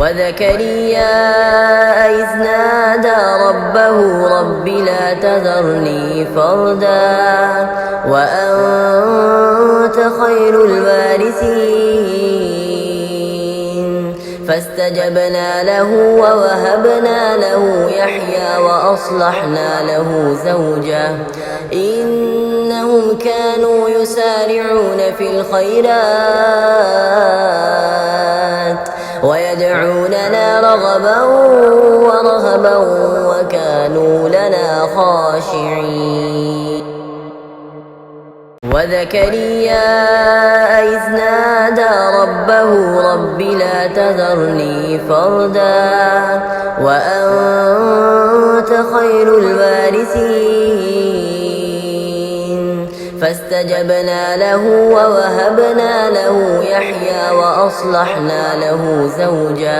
وزكريا إذ نادى ربه رب لا تذرني فردا وأنت خير الوارثين فاستجبنا له ووهبنا له يحيى وأصلحنا له زوجه إنهم كانوا يسارعون في الخيرات ويدعوننا رغبا ورهبا وكانوا لنا خاشعين وزكريا إذ نادى ربه رب لا تذرني فردا وأنت خير الوارثين فاستجبنا له ووهبنا له يحيى وأصلحنا له زوجه